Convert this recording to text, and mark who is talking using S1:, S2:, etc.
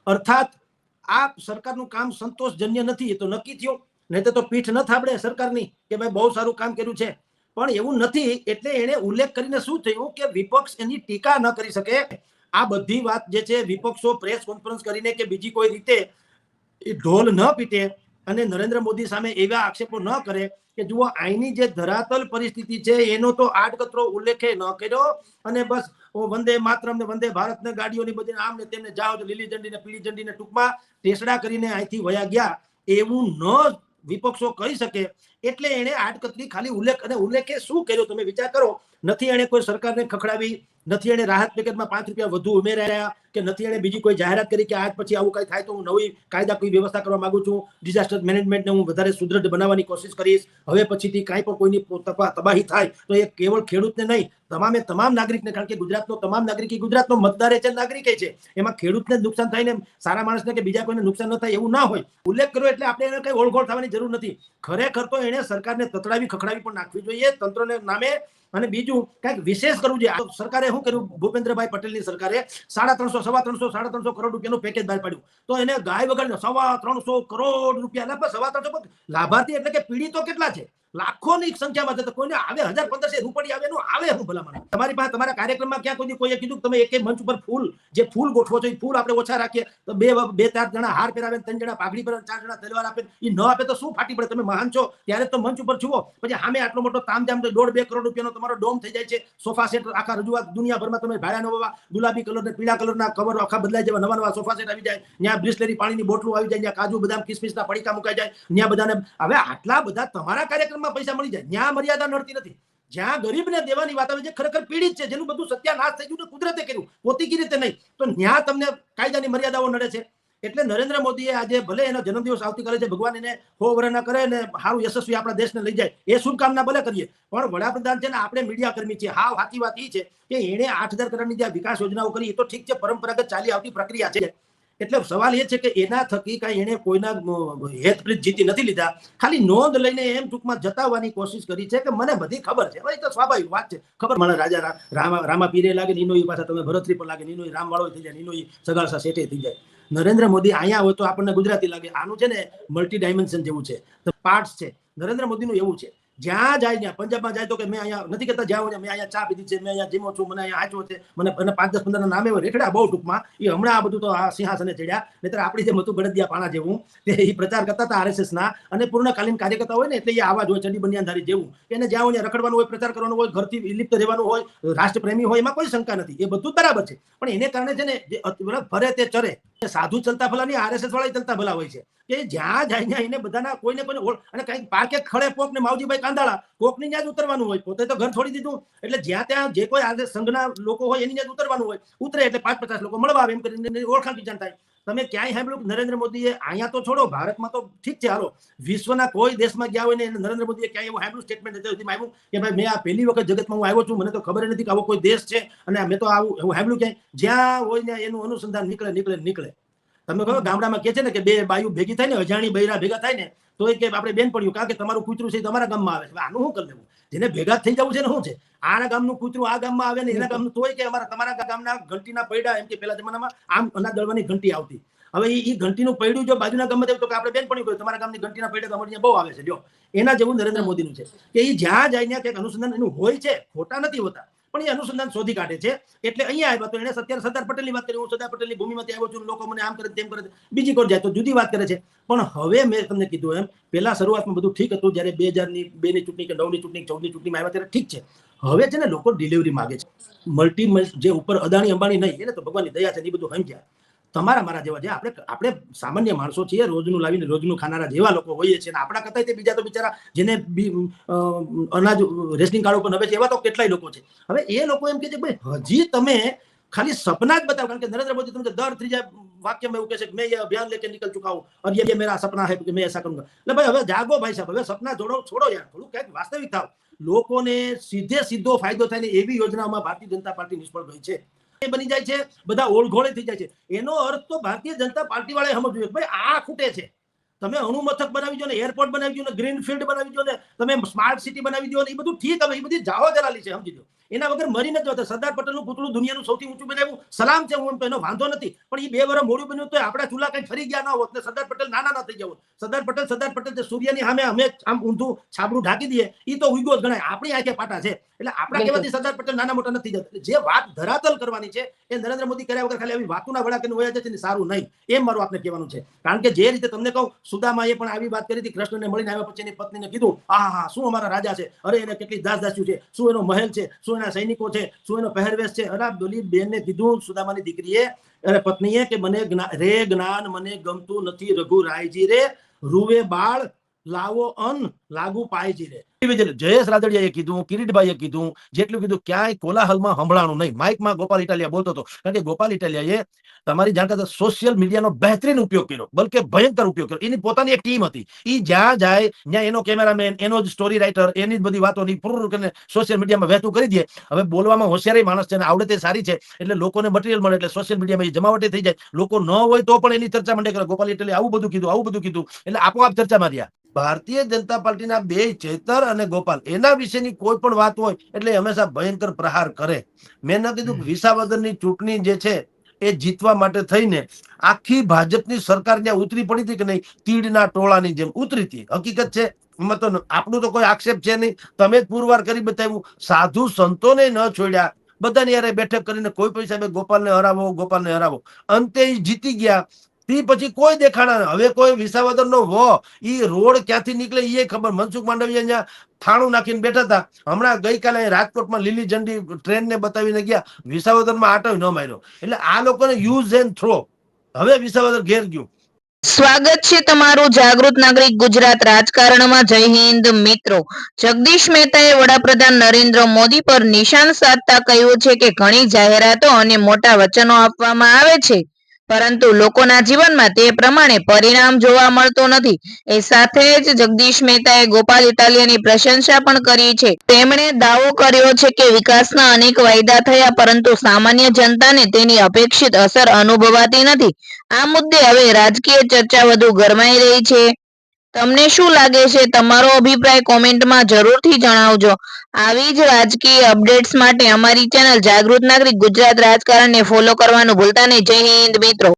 S1: અર્થાત આ સરકારનું કામ સંતોષજન્ય નથી, એ તો નક્કી થયું, નહીં તો પીઠ ન થાબડે સરકારની કે ભાઈ બહુ સારું કામ કર્યું છે. પણ એવું નથી, એટલે એને ઉલ્લેખ કરીને શું થયું કે વિપક્ષ એની ટીકા ન કરી શકે. આ બધી વાત જે છે વિપક્ષો પ્રેસ કોન્ફરન્સ કરીને કે બીજી કોઈ રીતે ઢોલ ન પીટે અને નરેન્દ્ર મોદી સામે એવા આક્ષેપો ન કરે કે જુઓ અહીંની જે ધરાતલ પરિસ્થિતિ છે એનો તો આડકતરો ઉલ્લેખ ન કર્યો અને બસ વંદે માતરમ ને વંદે ભારત ને ગાડીઓની બધી આમ ને તેમને જાઓ લીલી ઝંડી ને પીળી ઝંડી ને ટૂંકમાં ટેસડા કરીને અહીંથી વયા ગયા એવું ન વિપક્ષો કહી શકે. એટલે એને આડકતરી ખાલી ઉલ્લેખ, અને ઉલ્લેખે શું કર્યો તમે વિચાર કરો. નથી એને કોઈ સરકારને ખખડાવી, નથી એને રાહત પેકેજમાં 5 રૂપિયા વધુ ઉમેર્યા, કે નથી એને બીજી કોઈ જાહેરાત કરી કે આજ પછી આવું કઈ થાય તો હું નવી કાયદાકીય વ્યવસ્થા કરવા માંગુ છું, ડિઝાસ્ટર મેનેજમેન્ટને હું વધારે સુદ્રઢ બનાવવાની કોશિશ કરીશ, હવે પછીથી કાંઈ પણ કોઈની તબાહી થાય તો એ કેવળ ખેડૂતને નહીં તમામ નાગરિકને, કારણ કે ગુજરાતનો તમામ નાગરિક ગુજરાતનો મતદાર છે, નાગરિક છે, એમાં ખેડૂતને નુકસાન થાય ને સારા માણસને કે બીજા કોઈને નુકસાન ન થાય એવું ના હોય. ઉલ્લેખ કર્યો એટલે આપણે એને કઈ ઓળઘોળ થવાની જરૂર નથી. ખરેખર તો એને સરકારને તતડાવી ખખડાવી પણ નાખવી જોઈએ તંત્રને નામે. અને બીજું કઈક વિશેષ કરવું જોઈએ. સરકારે શું કર્યું, ભૂપેન્દ્રભાઈ પટેલની સરકારે 350 કરોડ રૂપિયાનું પેકેજ બહાર પાડ્યું. તો એને ગાય વગર 350 કરોડ રૂપિયા, 350 લાભાર્થી એટલે કે પીડિતો કેટલા છે, લાખોની સંખ્યામાં છે. તો કોઈને આવે 1000-1500 રૂપિયા આવે, એનું આવે હું ભલામણ. તમારી પાસે તમારા કાર્યક્રમમાં ક્યાં કોઈએ કીધું તમે એક મંચ ઉપર ફૂલ ગોઠવો છો, એ ફૂલ આપણે ઓછા રાખીએ તો બે 4 જણા હાર પહેરાવે, 3 જણા પાઘડી પહેરાવે, 4 જણા તલવાર આપે, એ ન આપે તો શું ફાટી પડે. તમે મહાન છો ત્યારે તો મંચ ઉપર છુઓ, પછી સામે આટલો મોટો તામજામ 1.5-2 કરોડ રૂપિયાનો તમારો ડોમ થઈ જાય છે, સોફા સેટ આખા રજૂઆત દુનિયાભરમાં તમે ભાડા નવા ગુલાબી કલર ને પીળા કલરના કવર આખા બદલાઈ જાય, નવા સોફા સેટ આવી જાય, ત્યાં બ્રિસ્લેરી પાણીની બોટલો આવી જાય, ત્યાં કાજુ બદામ કિસમિસના પડીકા મુકાઈ જાય, ત્યાં બધાને હવે આટલા બધા તમારા કાર્યક્રમમાં પૈસા મળી જાય, ત્યાં મર્યાદા નડતી નથી. જ્યાં ગરીબને દેવાની વાત આવે છે, ખરેખર પીડિત છે, જેનું બધું સત્યાનાશ થઈ ગયું, કુદરતે કર્યું, પોતીકી રીતે નહીં, તો ત્યાં તમને કાયદાની મર્યાદાઓ નડે છે. એટલે નરેન્દ્ર મોદીએ આજે ભલે એનો જન્મદિવસ આવતીકાલે છે, ભગવાન એને 100 વર્ષ ના કરે ને સારું યશસ્વી આપણા દેશને લઈ જાય, એ શુભકામના ભલે કરીએ, પણ વડાપ્રધાન છે ને આપણે મીડિયા કર્મી છીએ. હા, સાચી વાત એ છે કે એને 8000 કરોડની જે વિકાસ યોજનાઓ કરી એ તો ઠીક છે, પરંપરાગત ચાલી આવતી પ્રક્રિયા છે. એટલે સવાલ એ છે કે એના થકી કઈ એને કોઈના હેતપ્રીત જીતી નથી લીધા, ખાલી નોંધ લઈને એમ ટૂંકમાં જતાવવાની કોશિશ કરી છે કે મને બધી ખબર છે. ભાઈ તો સ્વાભાવિક વાત છે, ખબર મને રાજા રામા પીરે લાગે, નીનો પાછા તમે ભરતરી પર લાગે, નીનો રામ વાળો થઈ જાય, નીનો સગાળસા શેઠે થઈ જાય. નરેન્દ્ર મોદી અહીંયા હોય તો આપણને ગુજરાતી લાગે. આનું છે ને મલ્ટી ડાયમેન્શન જેવું છે, પાર્ટ્સ છે. નરેન્દ્ર મોદીનું એવું છે, જ્યાં જાય ત્યાં પંજાબમાં જાય તો કે મેં અહીંયા નથી કહેતા જાઓ, મેં અહીંયા ચા પીધી છે, મેં અહીંયા જીમો છું, મને અહીંયા આચો છે, મને 5-10-15 ના નામે રેખડા બહુ ટૂંકમાં. એ હમણાં આ બધું તો આ સિંહાસને ચડ્યા, નહીતર આપણી જે મતું ગડદિયા પાણા જેવું એ પ્રચાર કરતા હતા RSS ના, અને પૂર્ણકાલીન કાર્યકર્તા હોય ને એટલે એ આવાજ હોય ચડી બનિયાનધારી જેવું, એને જ્યાં હોય રખડવાનું હોય, પ્રચાર કરવાનો હોય, ઘરથી લિપ્ત રહેવાનું હોય, રાષ્ટ્રપ્રેમી હોય, એમાં કોઈ શંકા નથી, એ બધું બરાબર છે. પણ એને કારણે છે ને જે ફરે તે ચરે, સાધુ ચલતા ભલા નહીં, RSS વાળા ચલતા ભલા હોય છે કે જ્યાં જાય ત્યાં એને બધાના કોઈને અને કઈક પાર્કે ખડે પોક ને માવજીભાઈ કાંદાળા કોકની ત્યાં જ ઉતરવાનું હોય, પોતે તો ઘર છોડી દીધું, એટલે જ્યાં ત્યાં જે કોઈ આજે સંઘના લોકો હોય એની ત્યાં ઉતરવાનું હોય, ઉતરે એટલે 5-50 લોકો મળવા આવે, એમ કરીને ઓળખાણ પીચાણ થાય. તમે ક્યાંય સાંભળ્યું નરેન્દ્ર મોદીએ, અહીંયા તો છોડો, ભારતમાં તો ઠીક છે, હાલો વિશ્વના કોઈ દેશમાં ગયા હોય ને નરેન્દ્ર મોદીએ ક્યાંય એવું સાંભળ્યું સ્ટેટમેન્ટ આવ્યું કે ભાઈ મેં આ પહેલી વખત જગતમાં હું આવ્યો છું, મને તો ખબર નથી કે આવો કોઈ દેશ છે, અને મેં તો આવું એવું સાંભળ્યું કે જ્યાં હોય ને એનું અનુસંધાન નીકળે. તમે કહો ગામડામાં કે છે ને કે બે બાયુ ભેગી થાય ને, અજાણી બૈરા ભેગા થાય ને તો કે આપણે બેન પડ્યું, કારણ કે તમારું કૂતરું છે તમારા ગામમાં આવે છે, આનું શું કરી લેવું, જેને ભેગા થઈ જવું છે ને શું છે, આના ગામનું કૂતરું આ ગામમાં આવે ને એના ગામનું તોય કે તમારા ગામના ઘંટીના પૈડા, એમ કે પેલા જમાનામાં આમ અનાજ દળવાની ઘંટી આવતી, હવે એ ઘંટીનું પૈડું જો બાજુના ગામમાં તો કે આપણે બેન પડ્યું, તમારા ગામની ઘંટીના પૈડા તમારી બહુ આવે છે. જો એના જેવું નરેન્દ્ર મોદીનું છે કે એ જ્યાં જઈને કંઈક અનુસંધાન એનું હોય છે, ખોટા નથી હોતા, પણ એ અનુસંધાન શોધી કાઢે છે. એટલે અહીંયા આવ્યા તો એને અત્યારે સરદાર પટેલની વાત કરી, હું સરદાર પટેલની ભૂમિમાંથી આવ્યો છું, લોકો મને આમ કરે તેમ કરે, બીજી કોર જાય તો જુદી વાત કરે છે. પણ હવે મેં તમને કીધું એમ, પેલા શરૂઆતમાં બધું ઠીક હતું, જયારે 2002ની ચૂંટણી કે 9ની ચૂંટણી 14ની ચૂંટણીમાં આવ્યા ત્યારે ઠીક છે. હવે છે ને લોકો ડિલિવરી માંગે છે, મલ્ટી જે ઉપર અદાણી અંબાણી નહીં, એને તો ભગવાનની દયા છે, એ બધું સમજ્યા. તમારા મારા જેવા જે આપણે સામાન્ય માણસો છીએ, રોજનું લાવીને રોજનું ખાનારા જેવા લોકો હોઈએ છીએ, આપણા કરતા તે બીજા તો બિચારા જેને અનાજ રેશનિંગ કાર્ડ ઉપર નવે છે એવા તો કેટલાય લોકો છે. હવે એ લોકો એમ કે છે ભાઈ હજી તમે ખાલી સપના જ બતાવો, કારણ કે નરેન્દ્ર મોદી તમને દર ત્રીજા વાક્યમાં એવું કહે છે કે મેં ये अभियान लेके निकल चुका हूं और ये मेरा सपना है कि मैं ऐसा करूंगा. એટલે ભાઈ હવે જાગો ભાઈ સાહેબ, હવે સપના છોડો યાર, થોડું કઈક વાસ્તવિક થાવ. લોકોને સીધો ફાયદો થાય ને એવી યોજનાઓમાં ભારતીય જનતા પાર્ટી નિષ્ફળ ગઈ છે, બની જાય છે, બધા ઓળઘોળે થઈ જાય છે. એનો અર્થ તો ભારતીય જનતા પાર્ટી વાળાએ સમજવું જોઈએ, ભાઈ આ ખૂટે છે. તમે અણુ મથક બનાવી દો ને, એરપોર્ટ બનાવી દો ને, ગ્રીન ફિલ્ડ બનાવી દો ને, તમે સ્માર્ટ સિટી બનાવી દો ને, એ બધું ઠીક, હવે એ બધી જાહો જલાલી છે, સમજી દો. એના વગર મરી નથી જતા. સરદાર પટેલનું પૂતળું દુનિયાનું સૌથી ઊંચું બનાવ્યું, સલામ છે, હું એનો વાંધો નથી, પણ એ 2 વર્ષ મોડું બન્યું તો આપણા ચૂલા કઈ ફરી ગયા ના હોત ને સરદાર પટેલ નાના ના થઈ ગયા હોત. સરદાર પટેલ સૂર્યની સામે અમે આમ ઊંધું છાબડું ઢાંકી દઈએ એ તો ઉગ્યો જ ગણાય, આપણી આંખે પાટા છે. એટલે આપણા કહેવાથી સરદાર પટેલ નાના મોટા નથી જતા. જે વાત ધરાતલ કરવાની છે એ નરેન્દ્ર મોદી કર્યા વગર ખાલી આવી વાતોના વડા કરીને વયા જાય છે ને, સારું નહીં. એમ મારું આપને કહેવાનું છે. કારણ કે જે રીતે તમને કહું, સુદામાએ પણ આવી વાત કરી હતી, કૃષ્ણને મળીને આવ્યા પછી એની પત્નીને કીધું, હા શું અમારા રાજા છે, અરે એને કેટલી દાસ-દાસીઓ છે, શું એનો મહેલ છે, શું એના સૈનિકો છે, શું એનો પહેરવેશ છે. અરે બોલી બેનને કીધું, સુદામાની દીકરીએ અરે પત્નીએ, કે મને જ્ઞાન મને ગમતું નથી રઘુરાયજી રે, રૂવે બાળ લાવો અન લાગુ પાયજી રે. જયેશ રાદડિયાએ કીધું, કિરીટભાઈએ કીધું, જેટલું કીધું ક્યાંય કોલાહલમાં સંભળાણું નહીં. માઇકમાં ગોપાલ ઇટાલિયા બોલતો હતો, કારણ કે ગોપાલ ઇટાલિયાએ તમારી જાણતા સોશિયલ મીડિયાનો બહેતરીન ઉપયોગ કર્યો, બલકે ભયંકર ઉપયોગ કર્યો. એની પોતાની એક ટીમ હતી, એ જ્યાં જાય ત્યાં એનો કેમેરામેન, એનો જ સ્ટોરી રાઇટર, એની જ બધી વાતો કરીને સોશિયલ મીડિયામાં વહેતું કરી દે. હવે બોલવામાં હોશિયારી માણસ છે, આવડત સારી છે, એટલે લોકોને મટીરિયલ મળે, એટલે સોશિયલ મીડિયામાં જમાવટે થઈ જાય. લોકો ન હોય તો પણ એની ચર્ચા મંડે કરે, ગોપાલ ઇટાલિયા આવું બધું કીધું, એટલે આપોઆપ ચર્ચામાં રહ્યા. ભારતીય જનતા પાર્ટીના બે ચેતર અને ગોપાલ, એના વિશેની કોઈ પણ વાત હોય એટલે હંમેશા ભયંકર પ્રહાર કરે. મેં ન કીધું વિસાવદરની ચૂંટણી જે છે એ જીતવા માટે થઈને આખી ભાજપની સરકાર જ્યાં ઉતરી પડી હતી કે નહીં, તીડના ટોળાની જેમ ઉતરી હતી. હકીકત છે, એમાં તો આપણું તો કોઈ આક્ષેપ છે નહીં. તમે જ પુરવાર કરી બતાવ્યું, સાધુ સંતોને ન છોડ્યા, બધાની યારે બેઠક કરીને કોઈ પણ હિસાબે ગોપાલને હરાવો. અંતે જીતી ગયા. તે પછી કોઈ દેખાણા. હવે કોઈ વિસાવદર નો ઈ રોડ ક્યાંથી નીકળે એ ખબર. મનસુખ માંડવીયા અહીંયા થાણું નાખીને બેઠા હતા. હમણાં ગઈકાલે રાજકોટમાં લીલી ઝંડી ટ્રેન ને બતાવીને ગયા, વિસાવદરમાં આટો ન માર્યો. એટલે આ લોકોને યુઝ એન્ડ થ્રો. હવે વિસાવદર ઘેર ગયું.
S2: સ્વાગત છે તમારું જાગૃત નાગરિક ગુજરાત રાજકારણમાં. જય હિન્દ મિત્રો. જગદીશ મહેતાએ વડાપ્રધાન નરેન્દ્ર મોદી પર નિશાન સાધતા કહ્યું છે કે ઘણી જાહેરાતો અને મોટા વચનો આપવામાં આવે છે, પરંતુ લોકોના જીવનમાં તે પ્રમાણે પરિણામ જોવા મળતો નથી. એ સાથે જ જગદીશ મહેતાએ ગોપાલ ઇટાલિયાની પ્રશંસા પણ કરી છે. તેમણે દાવો કર્યો છે કે વિકાસના અનેક વાયદા થયા, પરંતુ સામાન્ય જનતાને તેની અપેક્ષિત અસર અનુભવાતી નથી. આ મુદ્દે હવે રાજકીય ચર્ચા વધુ ગરમાઈ રહી છે. તમને શું લાગે છે? તમારો અભિપ્રાય કોમેન્ટમાં જરૂરથી જણાવજો. આવી જ રાજકીય અપડેટ્સ માટે અમારી ચેનલ જાગૃત નાગરિક ગુજરાત રાજકારણને ફોલો કરવાનું ભૂલતા નહીં. જય હિન્દ મિત્રો.